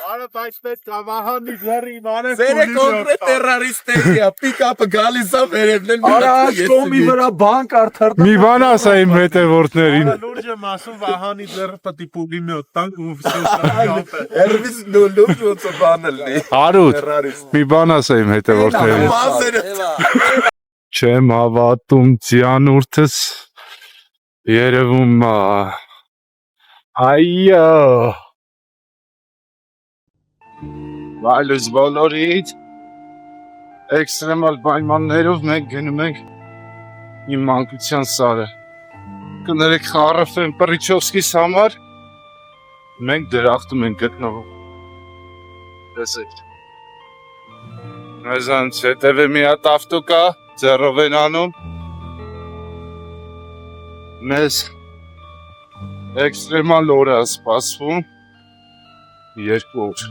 Արա բայց պետք է վահանի ձեռի իմանեմ Սերը կոնկրետ տերարիստերի է, պիկապը գալիս է վերևն են Արա աշկոմի վրա բան կար թրտը Մի բան ասա իմ հետևորդներին Լուրջ եմ ասում վահանի ձեռը պետք է պուլիմետ տանք ու Էրվիս լուրջ ոնց է բանել լի Հարութ, մի բան ասա իմ հետևորդներին Չեմ հավատում ծիանուրդս երևում է Այո Վայլուս բոլորիդ Էքստրեմալ պայմաններով մենք գնում ենք իմ մանկության սարը Կներեք խարրվեմ Պրիչովսկիս համար Մենք դրախտում ենք գտնվում Տեսեք Մեզանց հետև է մի հատ ավտոկա ձեռով են անում Մեզ Էքստրեմալ օր է սպասվում 2 օր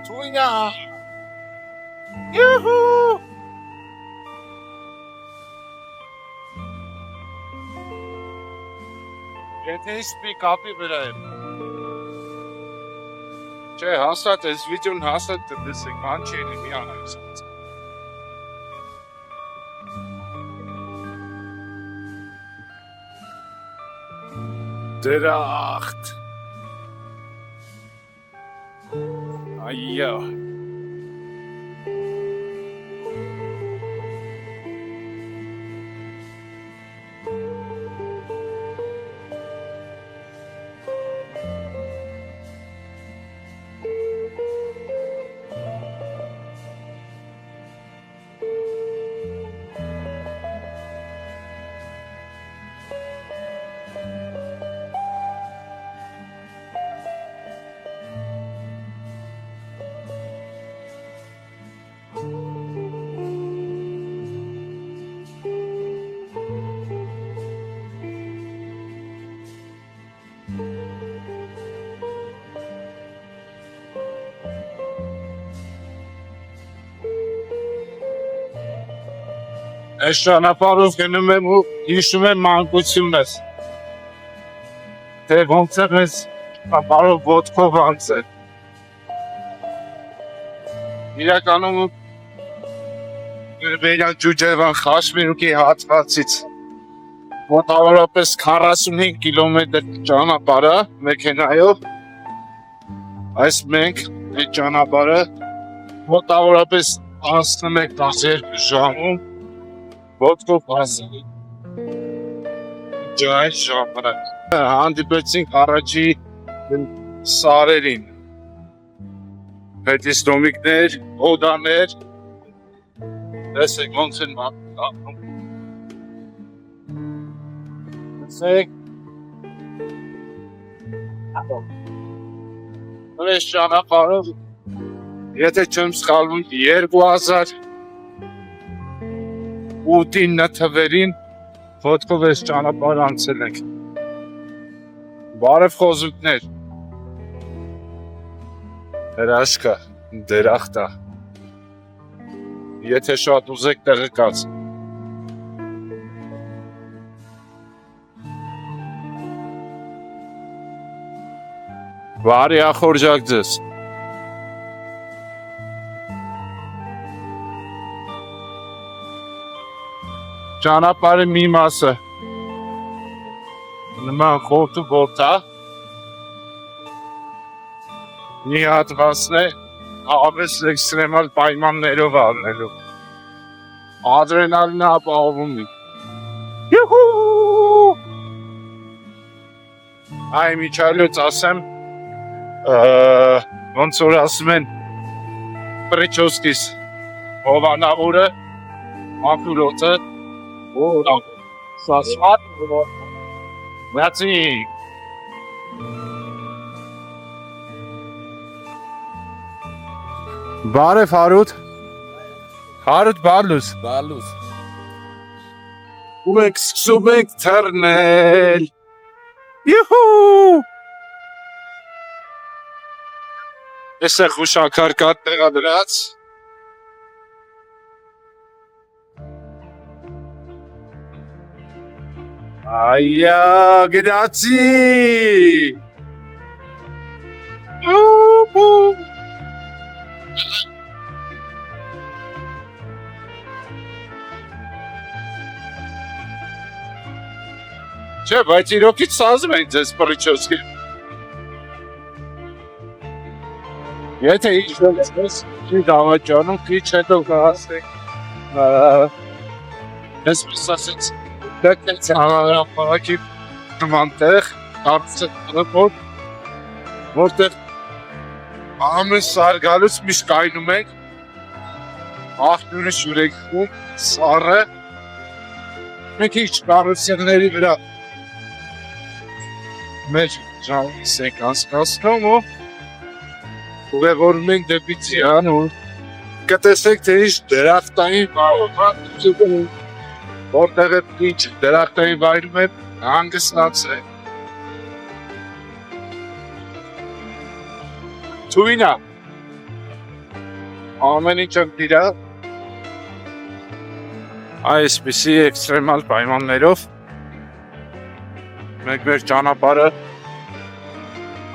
Թույնա Յուհու Եթե ես պիկապի վրա եմ Չէ, հաստատ ես վիդեոն հաստատ դրդեսեք, ման չի էլի մի անայսած Դրախտ Այո Այս ճանապարհով գնում եմ ու հիշում եմ մանկությունս Թե ոնց է ես ճանապարհով ոտքով անցել Իրականում Վերյան Ջուջևան Խաշմիրուկի հատվածից Մոտավորապես 45 կիլոմետր ճանապարհ է մեքենայով Այս մենք այդ ճանապարհը մոտավորապես անցնում ենք 12 ժամում Ոտքով հասել Ջայ ժամանակ Հանդիպեցինք առաջի սարերին Պետիստոմիկներ, օդաներ Տեսեք ոնց են մատնում Տեսեք Այս ճանապարհով Եթե չեմ սխալվում 2008-9 թվերին ոտքով այս ճանապարհ անցել ենք Բարև խոզուկներ Հրաշքա, դերախտա Եթե շատ ուզեք տեղեկաց Բարի ախորժակ ձեզ Ճանապարհի մի մասը նման խորթ ու գործա Մի հատվածն է ավելի էքստրեմալ պայմաններով առնելու Ադրենալինը ապահովում է Յուհու Այ միջալոց ասեմ ոնց որ ասում են Պրիչովսկիս Հովանավորը Մակուլոցը Սասմատ Մացի Բարև Հարութ Հարութ Բարլուս Ու եք սկսում եք թռնել Յուհու Ես է խուշակարկատ տեղադրած Այա, գրացի։ Չէ, բայց իրոքից սազում են ձեզ պրիչոսկի։ Եթե ինչ-որ չի դավաճանում, քիչ հետո կհասնենք։ Ես ասեց, դեպքից համարապարակի նմանտեղ, կարծը որտեղ ամեն սարգալուց միշտ կայնում ենք, աղբյուրը շուրեքում, սարը, մենք ինչ կարուսերների վրա մեր ժամից ենք անցկացնում ու ուղևորում ենք դեպի Ծիրան ու կտեսեք թե ինչ դրախտային վայրում որտեղ է ինչ դրախտային վայրում է հանգստած է Թույնա ամեն ինչ ընտիրա այսպիսի էքստրեմալ պայմաններով մենք մեր ճանապարհը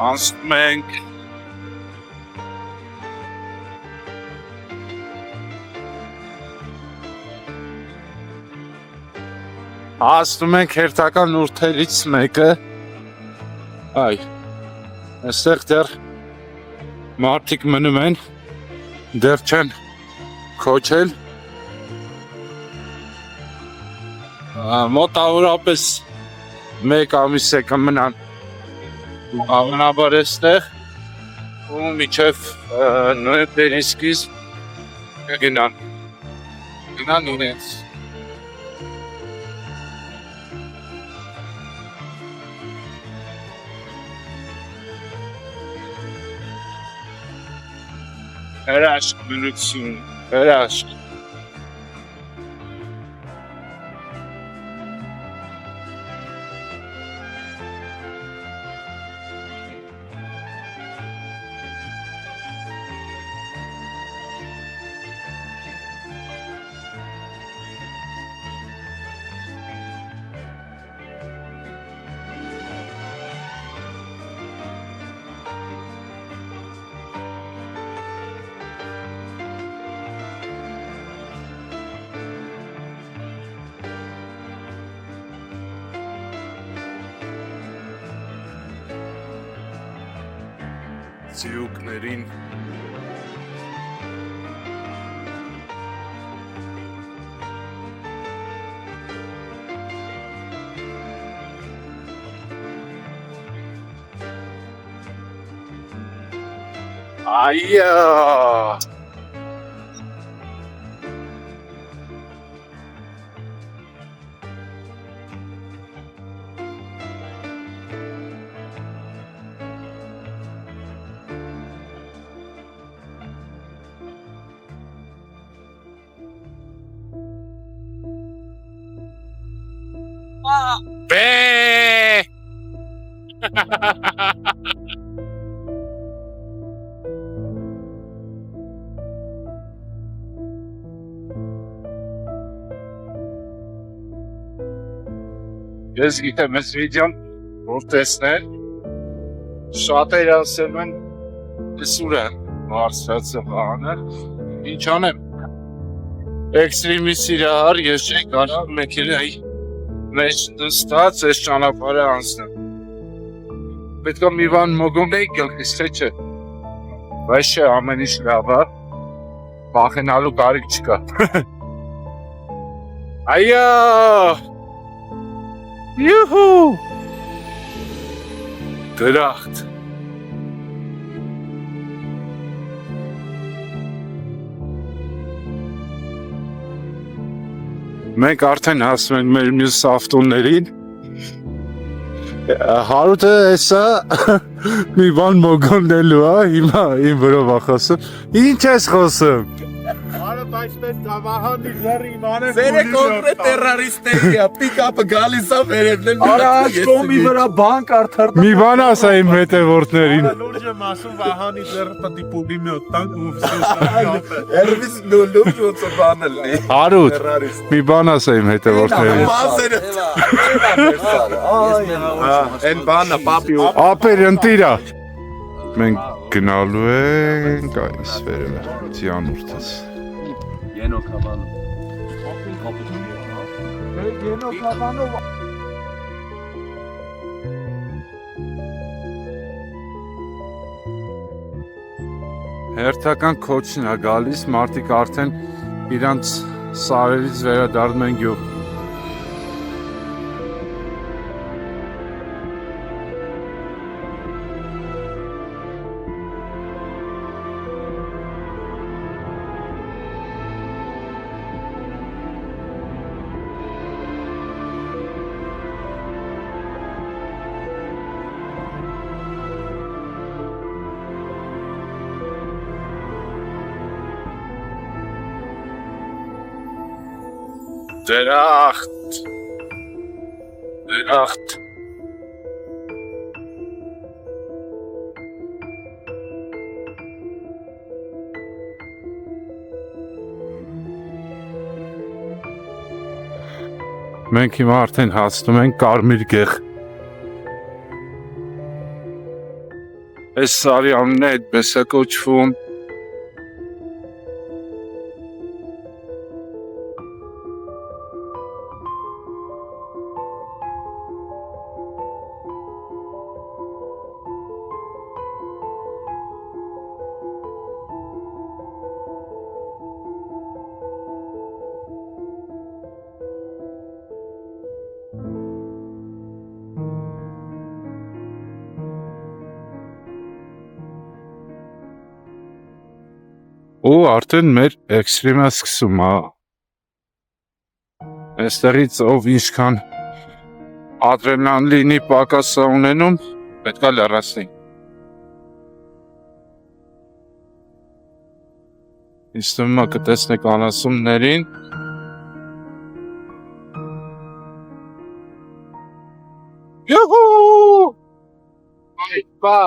անցնում ենք հասնում ենք հերթական ուրթերից մեկը այ այստեղ դեռ մարդիկ մնում են դեռ չեն քոչել մոտավորապես մեկ ամիս է կմնան ամենաբար էստեղ ու միջև նոյեմբերի սկիզբ կգնան իրենց հրաշք բնություն, հրաշք Ծիրուկներին այա Бэ Ես գիտեմ այս վիդեոն որ տեսնել շատերը ասել են սուր է մարսացը բանը ինչ անեմ էքստրեմի սիրահար ես չի կարող մեքենայի մեջ նստած այս ճանապարհը անցնել պետք է մի բան մոգում էի գլխիս թե չէ բայց չէ ամեն ինչ լավ է վախենալու կարիք չկա այա Yuhu! Դրախտ Մենք արդեն հասնում ենք մեր մյուս ավտոներին Հարութը էսա մի բան մոգոննելու է հիմա իմ վրով է խոսում Ինչ ես խոսում Արը մոտ այստեղ Վահանի ձեռի իմաներ Սերը կոնկրետ տերարիստներ է, պիկապը գալիս է վերևն էլ։ Արա կոմի վրա բանկ արդարտ։ Մի բան ասա իմ հետևորդներին։ Լուրջ եմ ասում Վահանի ձեռը պետք է փուլի մի հատ տանք ու Երբիս լուրջ ոնց բանել լի։ Արուտ, մի բան ասա իմ հետևորդներին։ Մասերը։ Այն բանը պապի ու Ապեր ընտիրա։ Մենք գնալու ենք այս վերևը Ձիանուրդից։ Ենո կաբանո։ Ենո կաբանո։ Հերթական քոչն է գալիս, մարդիկ արդեն իրանց սարերից վերադառնում են գյուղ։ Դրախտ։ Դրախտ։ Մենք հիմա արդեն հասնում ենք Կարմիր գեղ։ Այս սարի անունը այդպես է կոչվում։ Ու արդեն մեր էքստրիմը սկսում է։ Այստեղից ով ինչքան ադրենալինի պակաս է ունենում, պետք է լրացնի։ Ինձ թվում է կտեսնեք անասուններին։ Յուհու! Այ բա։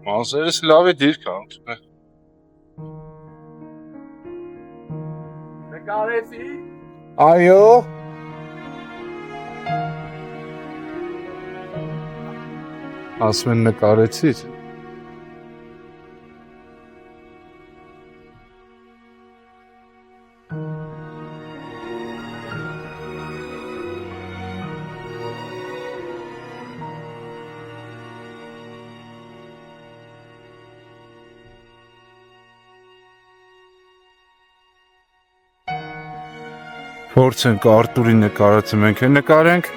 Մազերս լավ է դիրք անում։ Նկարեցի։ Այո։ Ասում են նկարեցիր։ Փորձենք Արտուրի նկարածը մենք է նկարենք։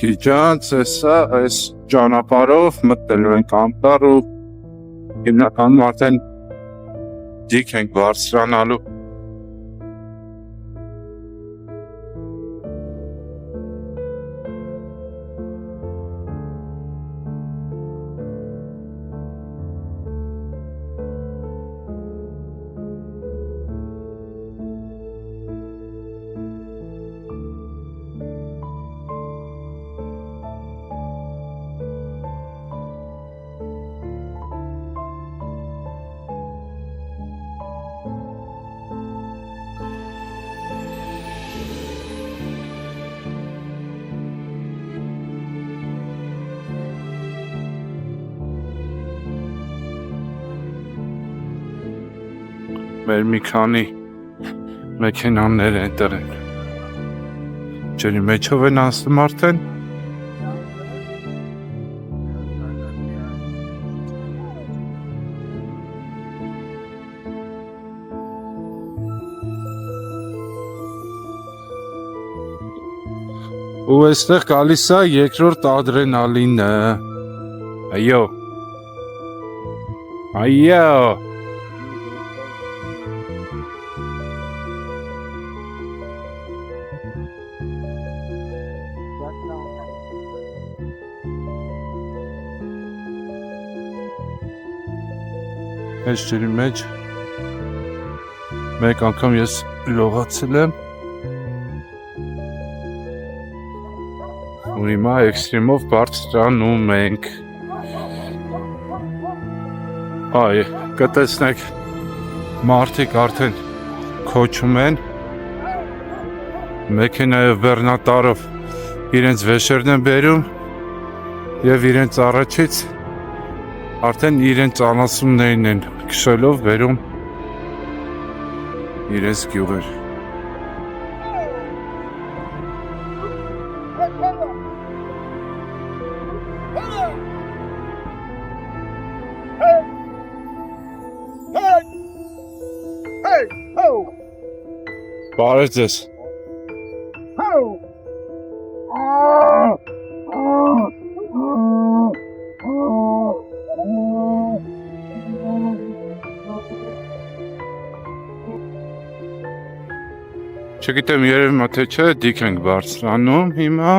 Քիչանց էսա այս ճանապարհով մտնելու ենք անտառ ու հիմնականում արդեն դիք ենք բարձրանալու։ Մեր մի քանի մեքենաներ են տրել։ Ջրի մեջով են անցնում արդեն։ Ու այստեղ գալիս է երկրորդ ադրենալինը։ Այո։ Այո։ Այս ջրի մեջ մեկ անգամ ես լողացել եմ ու հիմա էքստրեմով բարձրանում ենք։ Այ, կտեսնեք մարդիկ արդեն քոչում են մեքենայով բեռնատարով իրենց վեշերն են բերում եւ իրենց առաջից արդեն իրենց անասուններն են քշելով բերում իրենց գյուղեր։ Բարև ձեզ։ Չգիտեմ երևի թե չէ, դիք ենք բարձրանում հիմա։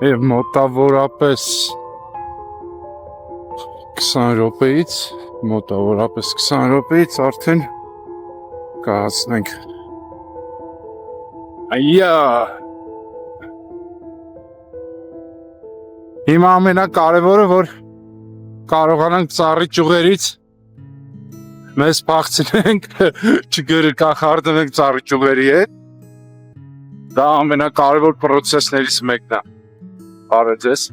Եվ մոտավորապես 20 րոպեից արդեն կհասնենք։ Այա։ Հիմա ամենակարևորը, որ կարողանանք ծառի ճյուղերից մեզ փախցնենք, չկախարդվենք ծառի ճյուղերի հետ։ Դա ամենակարևոր պրոցեսներից մեկն է։ Բարև ձեզ։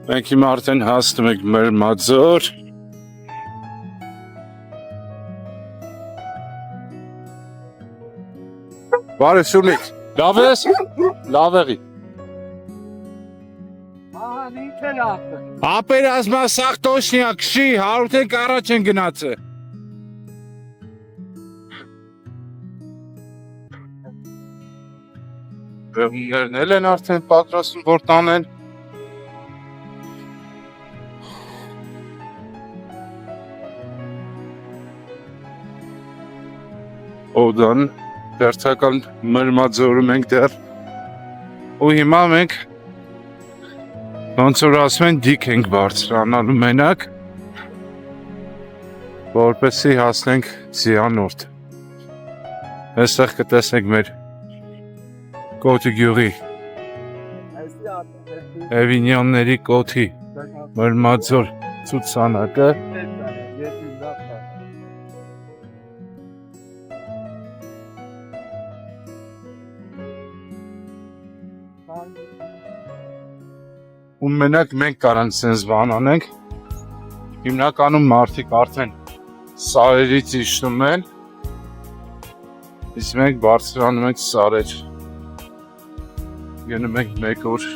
Մենք հիմա արդեն հասնում ենք մեր մաձոր։ Բարև Սուրնիկ, լավ ես։ Լավ եղի։ Ահա ինչ էր ասում։ Ապեր ասմա սաղ տոշնյա քշի, 100 թեք առաջ են գնացը։ Բեղումներն էլ են արդեն պատրաստում, որ տանեն։ Օդան դերթական մրմաձորում ենք դեռ ու հիմա մենք ոնց որ ասում են դիք ենք բարձրանալու մենակ որպեսզի հասնենք Զիանորդ։ Այստեղ կտեսնենք մեր կոթի գյուղի Էվինյոնների կոթի մրմաձոր ցուցանակը։ Ու մենակ մենք կարանք սենց բան անենք, հիմնականում մարդիկ արդեն սարերից իջնում են, իսկ մենք բարձրանում ենք սարեր, գնում ենք մեկ օր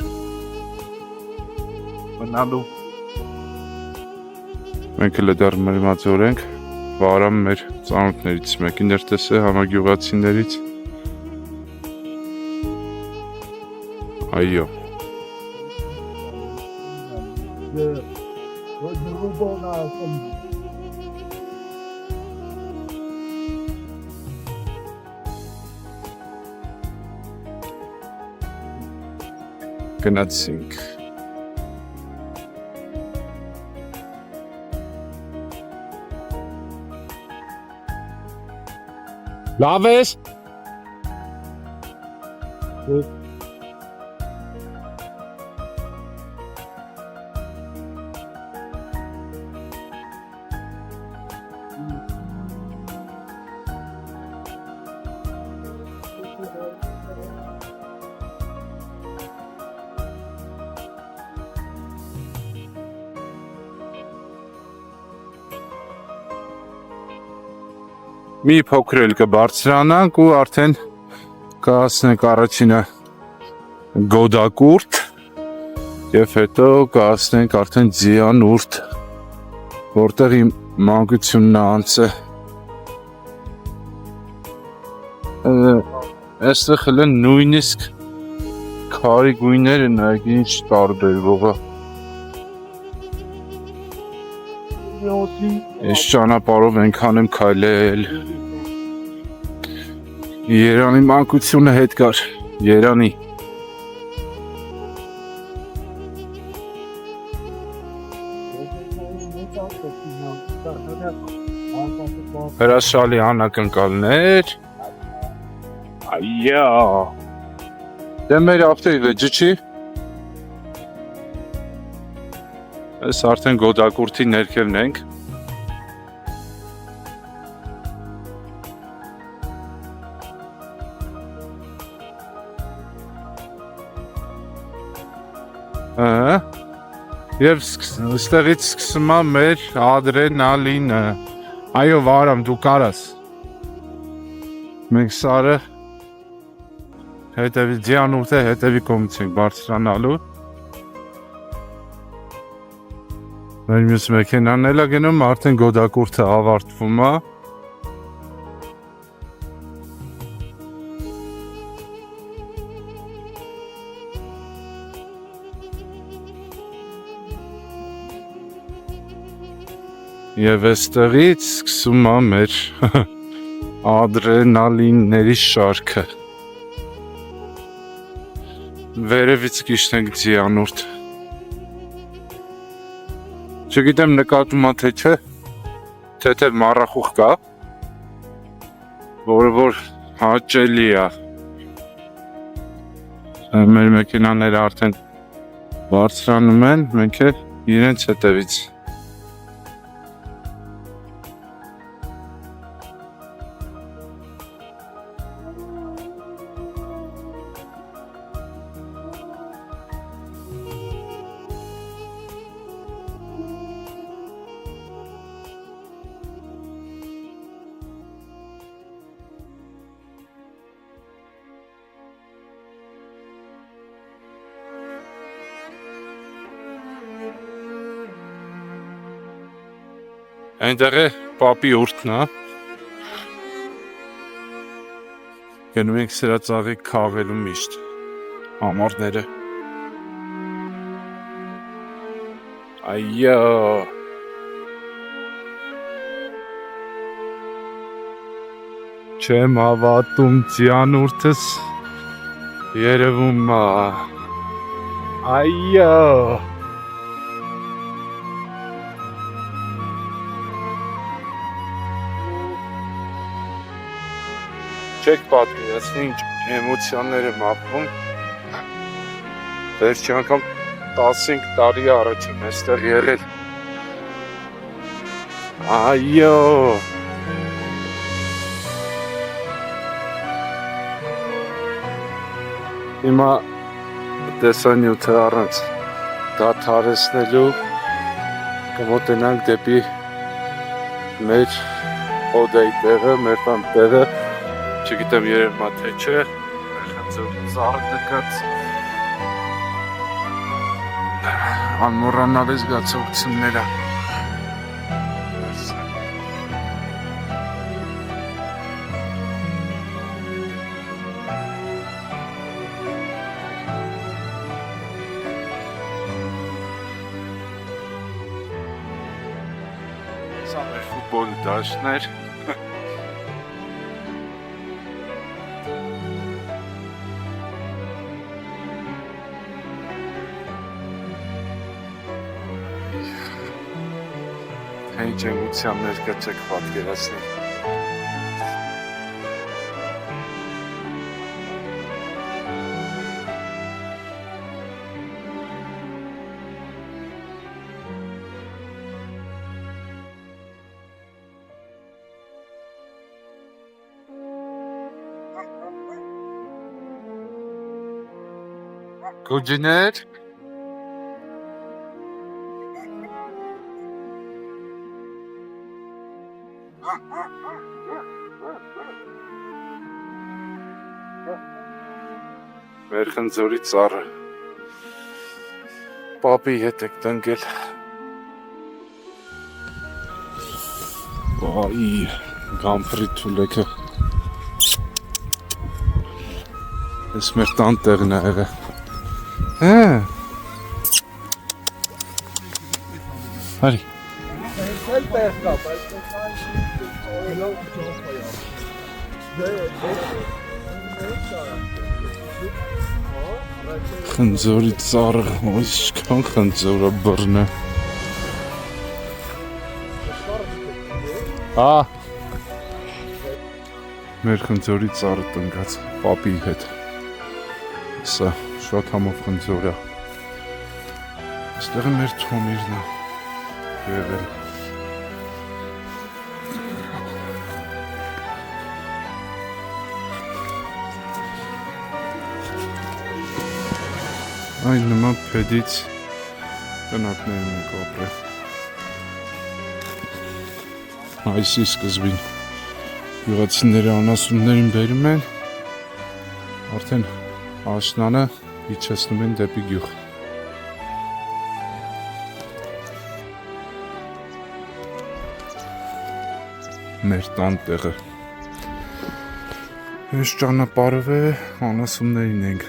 մնալու։ Մենք էլ դեռ մրմաձոր ենք, վարամ մեր ծանոթներից մեկին էր տեսել համագյուղացիներից։ Այո։ Գնացինք։ Լավ ես։ մի փոքր էլ կբարձրանանք ու արդեն կհասնենք առաջինը Գոդակուրտ եւ հետո կհասնենք արդեն Ձիանուրտ, որտեղ իմ մանկությունն է անցել։ Այստեղ էլ են նույնիսկ քարի գույները նայեք ինչ տարբերվող է։ Այս ճանապարհով այնքան եմ քայլել։ Երանի մանկությունը հետ կար, Երանի։ Հրաշալի անակնկալներ։ Այո։ Դե մեր ավտոյի վեճը չի։ Այս արդեն Գոդակուրտի ներքևն ենք։ Եվ ստեղից սկսում է մեր ադրենալինը։ Այո, Վարամ, դու կարաս։ Մենք սարը հետևի Ձիանուրտը հետևի կողմից ենք բարձրանալու։ Մեր մյուս մեքենան էլ է գնում, արդեն Գոդակուրտը ավարտվում է։ Եվ այստեղից սկսում է մեր ադրենալինների շարքը։ Վերևից գիշնենք Ձիանուրտ։ Չգիտեմ նկատում ա թե չէ, թեթև մառախուղ կա, որը որ հաճելի է։ Մեր մեքենաները արդեն բարձրանում են, մենք էլ իրենց հետևից։ Այնտեղ է պապի ուրդն է։ Գնում ենք սրածաղի քաղելու միշտ ամառները։ Այո։ Չեմ հավատում Ձիանուրտս երևում է։ Այո։ Չեք պատկերացնի ինչ էմոցիաներ եմ ապրում։ Վերջի անգամ 15 տարի առաջ եմ այստեղ եղել։ Այո։ Հիմա տեսանյութը առանց դադարեցնելու կմոտենանք դեպի մեր օդայի տեղը, մեր տան տեղը։ Չգիտեմ երևում է թե չէ, զարկ նկած անմոռանալի զգացողությունները։ Սա մեր ֆուտբոլի դաշտներ։ Ինչ էմոցիաներ կա չեք պատկերացնի։ Գուջիներ։ Մեր խնձորի ծառը։ Պապի հետ եք տնկել։ Այ, գամփրի թուլեքը։ Ես մեր տան տեղն է եղել։ Հա։ Հարի։ Խնձորի ծառը, ինչքան խնձորը բռն է։ Հա։ Մեր խնձորի ծառը տնկած պապի հետ։ Սա շատ համով խնձոր է։ Այստեղ է մեր թոմիրն է եղել։ Այն նման փեդից տնակներն ենք ապրել։ Այսի սկզբին գյուղացիները անասուններին բերում են, արդեն աշնանը իջեցնում են դեպի գյուղ։ Մեր տան տեղը։ Այս ճանապարհը անասուններին ենք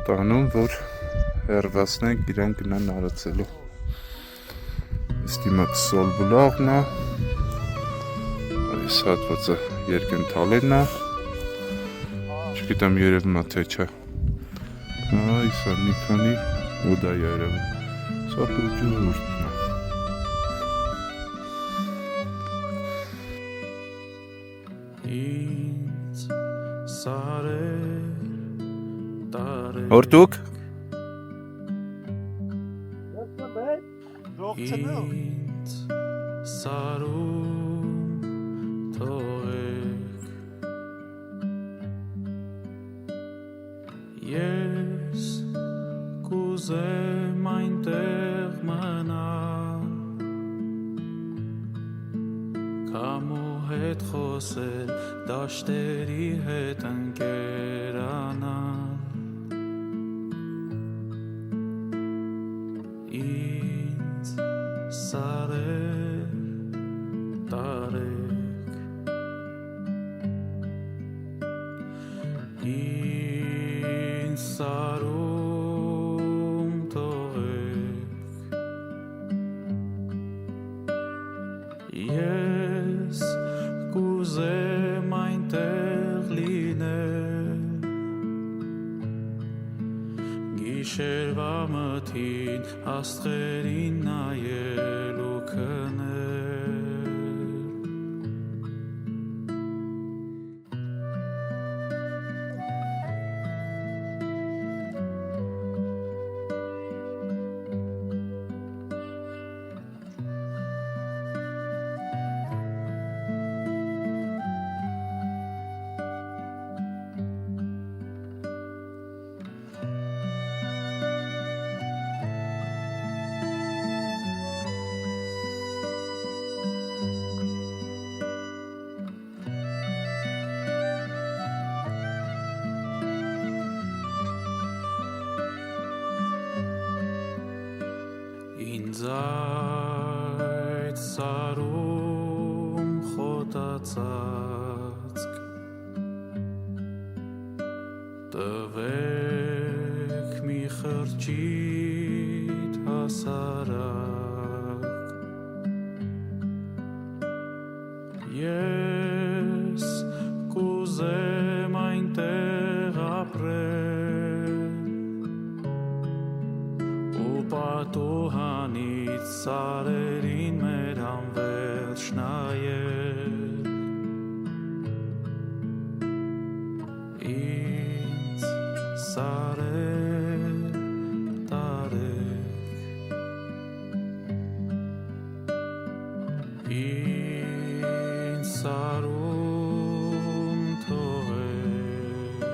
տանում, որ հեռվացնենք իրեն գնան արածելու։ Իստիմա սոլ բուլաղն է, այս հատվածը երկընթալերն է, չգիտեմ երևում է թե չէ, այս է մի քանի ու դա երևում, սա տուջուրն է։ Հորտուկ Ինձ սարում թողեք Ես կուզեմ այնտեղ մնալ Քամու հետ խոսել, դաշտերի հետ ընկերանալ Ինձ սարեր տարեք Ինձ սարում թողեք Ես կուզեմ այնտեղ լինել Գիշերվա մթին աստղերին նայել ու քնել Ինձ այդ սարում խոտացածկ տվեք մի խրճիթ հասարակ Ես կուզեմ այնտեղ ապրել ու պատուհանից սարերին մեր անվերջ նայել Ինձ սարեր տարեք Ինձ սարում թողեք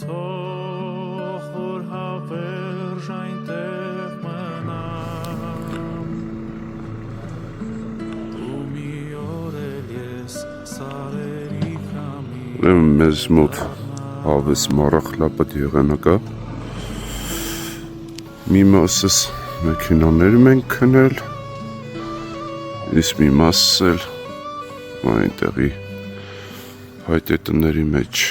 Թող որ հավերժ այնտեղ մնամ ու մի օր էլ ես սարերի քամի մեզ մոտ հավես մարախլապատ եղանակա։ Մի մասս մեքենաներում ենք քնել, իսկ մի մասս էլ այնտեղի հայտետների մեջ։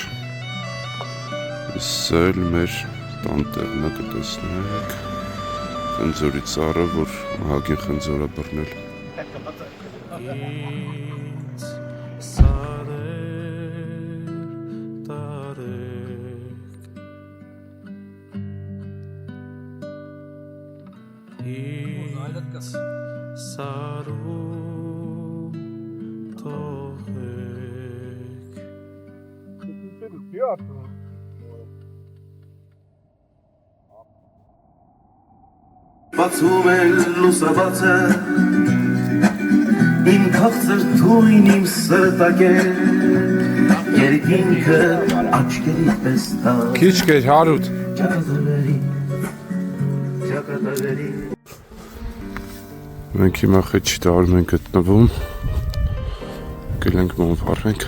Սա էլ մեր տանտեղնա կտեսնեք, խնձորի ծառը, որ ահագին խնձոր է բռնել։ ինձ սարեր տարեք ինձ սարում թողեք Բացում էլ լուսաբացը Իմ քաղցր թույն իմ սրտակեր Երկինքը աչկերի պես տա Քիչ կեր հարուտ։ Ճակատավերի Մենք հիմա խեչի տարում ենք գտնվում։ Գելենք մոմ վարենք։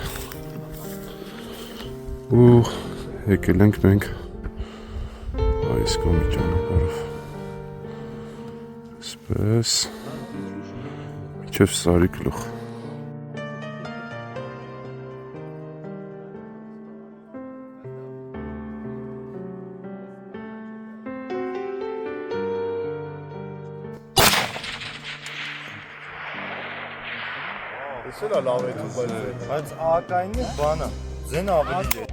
Ու եկել ենք մենք այս կողմի ճանապարհով։ Սպես Չև սարի գլուխ։ Սելա լավ է դու բայց ակայինի բանը ձեն ավելի է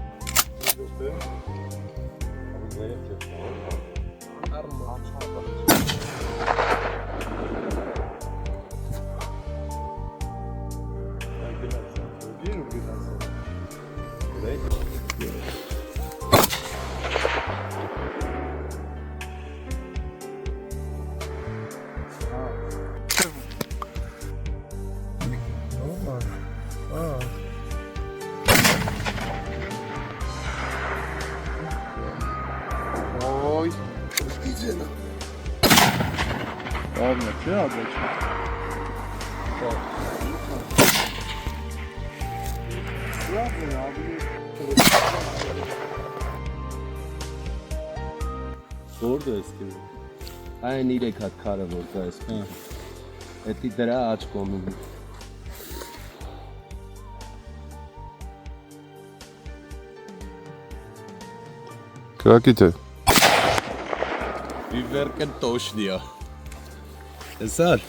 Որտե՞ղ ես գնում։ Այն 3 հատ քարը որ կա էս։ Էդի դրա աչ կողմում։ Կրակիտ է։ Վիվերկը տոշնիա։ Էսար։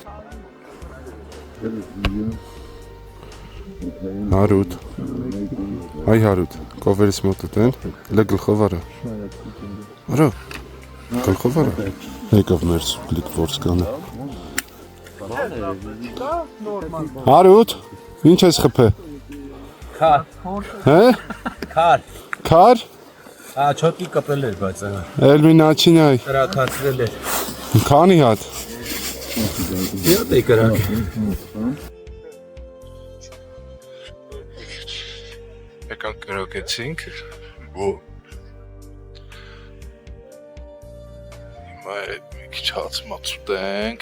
Հարուտ։ Այ հարուտ, կովերս մոտդ են, լը գլխով արա։ Արա, գլխով արա։ Եկավ մեր սուպլիկ որսկանը։ Հարուտ, ինչ ես խպե։ Քար։ Հե? Քար։ Քար, Ա չոտի կպել էր բայց ահա։ էլ մի նաչին այ, Կրակացրել էր։ քանի հատ։ Յոտ է կրակ։ Եկան կրակեցինք։ Հիմա մի քիչ հաց մաց ուտենք։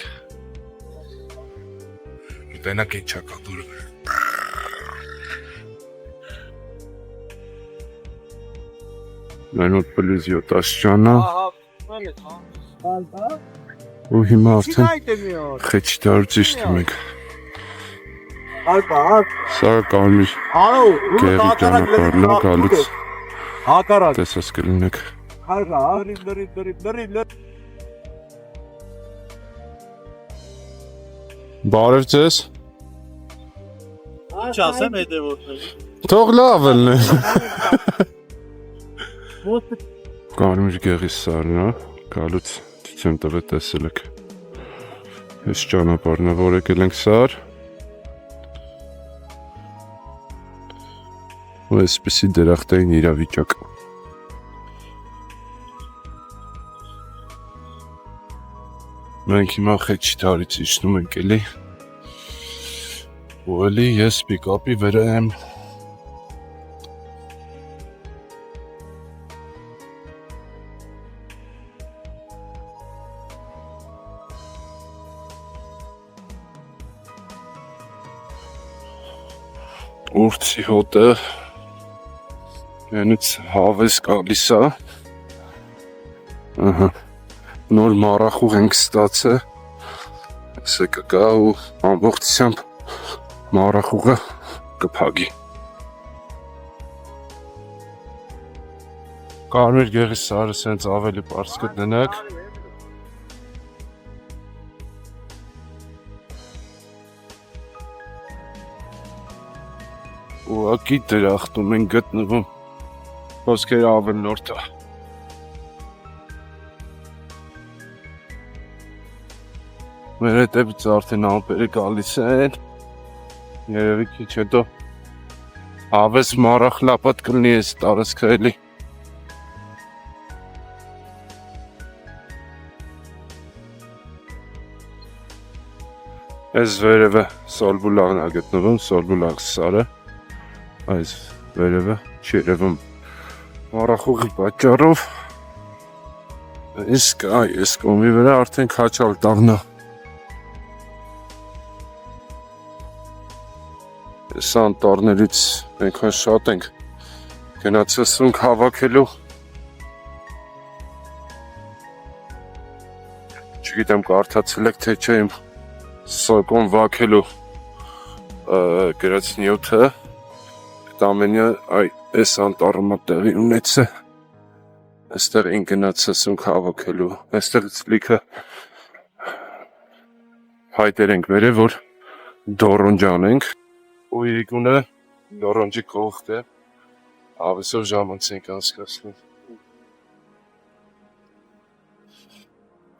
Ուտենակ է չակատուրը։ Նայնոտ պլյուզ 7 աստիճանա։ Ու հիմա արդեն խեչի տարուց իշտում ենք։ Սա կարմիր գեղի ճանապարհն է գալուց տեսած կլինեք։ Բարև ձեզ։ Ինչ ասեմ հետևորդների Թող լավ ելնե։ Կարմիր գեղի սարն է, գալուց դիցեմ տվե տեսել եք։ Այս ճանապարհն է, որ եկել ենք սար։ Ու այսպեսի դրախտային իրավիճակ։ Մենք հիմա խեչի տարից իջնում ենք էլի։ Ու էլի ես պիկապի վրա եմ։ Ուրցի հոտը Այնից հավես գալիս է։ Ահա։ Նոր մառախուղ ենք ստացել։ Սա կգա ու ամբողջությամբ մառախուղը կփակի։ Կարմիր գեղի սարը սենց ավելի պարզ կդնեք։ Ուղղակի դրախտում են գտնվում խոսքերը ավելորդ է։ Մեր հետևից արդեն ամպերը գալիս են։ Երևի քիչ հետո հավես մառախ լապատ կլինի այս տարածքը էլի։ Այս վերևը Սոլբուլաղն է գտնվում, Սոլբուլաղ սարը։ Այս վերևը չի երևում մառախուղի պատճառով։ Այս կողմի վրա արդեն քաչալ տաղնա։ Այս անտառներից այնքան շատ ենք գնացել սունկ հավաքելու։ Չգիտեմ կարդացել եք թե չէ իմ սոկոն վաքելու գրած նյութը։ Այդ ամենը այս անտառում տեղի ունեցել։ Այստեղ են գնացել սունկ հավաքելու։ Այստեղից լիքը հայտեր ենք վերել, որ դոռոնջան ենք։ Ու իրիկունը դոռոնջի կողքտ է։ Ավեսով ժամանց ենք անցկացնում։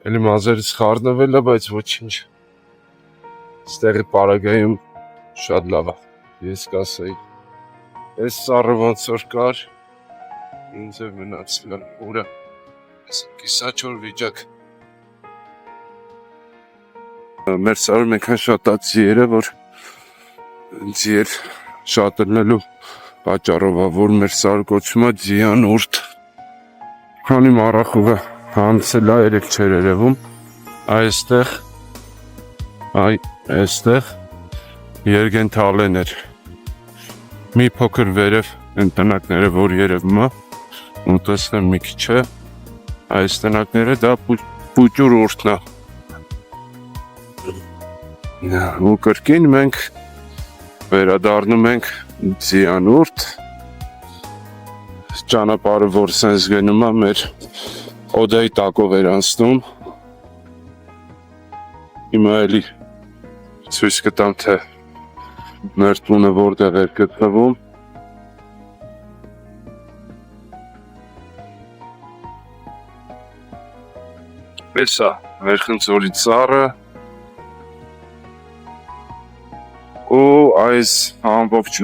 Էլի մազերից խառնվել է, բայց ոչինչ։ Ստեղի պարագայում շատ լավ է, ես կասեի։ Այս սարը ոնց որ կար, ինձ է մնացել ուրը, կիսաչոր վիճակ։ Մեր սարում ենքան շատ ա ձիերը, որ ձիեր շատ ըլնելու պատճառով է, որ մեր սարը կոչվում է ձիանուրդ։ Քանի մառախուղը հանցել է, երեք չեր երևում, այստեղ Երգենթալեն էր։ Մի փոքր վերև են տնակները, որ երևում է, ու տեսնեմ մի քիչ է, այս տնակները դա պուճուր ուրդն է։ Ու կրկին մենք վերադառնում ենք ձիանուրդ, ճանապարհը, որ սենց գնում է, մեր օդայի տակով էր անցնում։ Հիմա էլի ցույց կտամ, թե մեր տունը որտեղ էր գտնվում։ Էս է մեր խնձորի ծառը։ Ու այս ամբողջ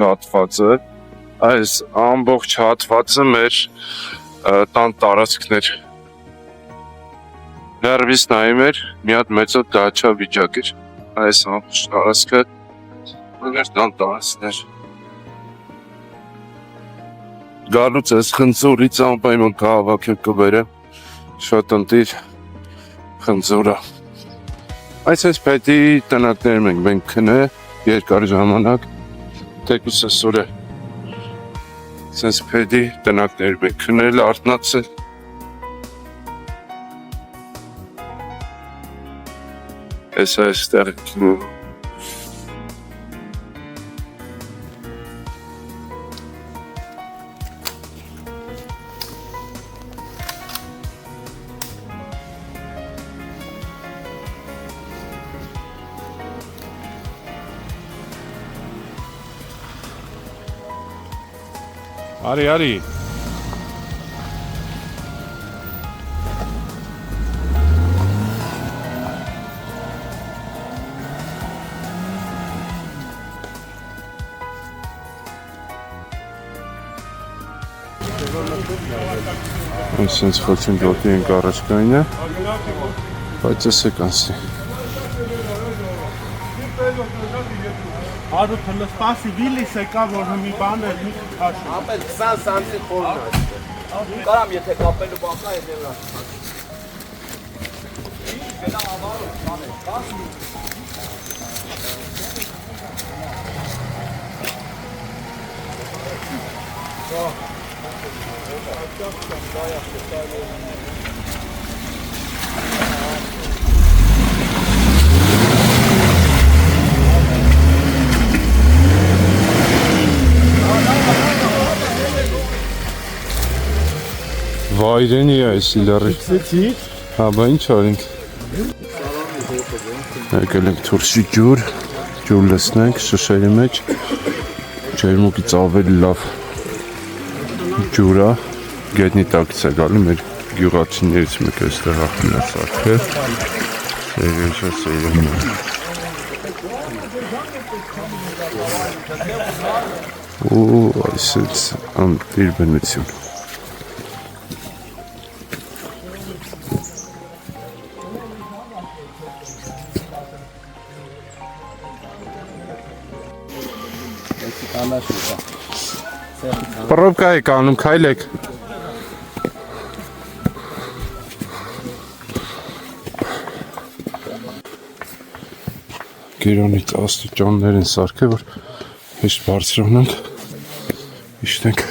հատվածը մեր տան տարածքն էր։ Ներվից նայում էր, մի հատ մեծոտ դաչա վիճակ էր։ Այս ամբողջ տարածքը մեր տան տարածքն էր։ Գալուց այս խնձորից անպայման կհավաքել կբերեմ, շատ ընտիր խնձորը։ Այս պետի տնակներում ենք քնել երկար ժամանակ, թեկուս այսօր է սենց պետի տնակներում ենք քնել, արթնացել։ Այս այստեղ Արի։ Այսինչ խոցին դոտի ենք առաջկայինը, բայց ես է կանսի։ Արու թլսպասի վիլիս եկա, որ հմի բան էր մի քաշ։ Ապել 20 սանտի խորն է։ Կարամ եթե կապելու բանքա եթե վրա։ Գնա ավարով, բան է, կասմի։ Վայրենի է այս իլարի։ Հա, բա ինչ արինք։ Եկել ենք թուրսի ջուր լսնենք շշերի մեջ, ջերմուկից ավելի լավ ջուր է, գետնի տակից է գալի, մեր գյուղացիներից մեկ այստեղ ախտին է սարքել, սերեշը սերում է։ Ու այսից ամպիր բնություն։ Պռոբկա եք անում, քայլեք։ Գերանից աստիճաններ են սարքել, որ հեշտ բարձրանանք, իշտենք։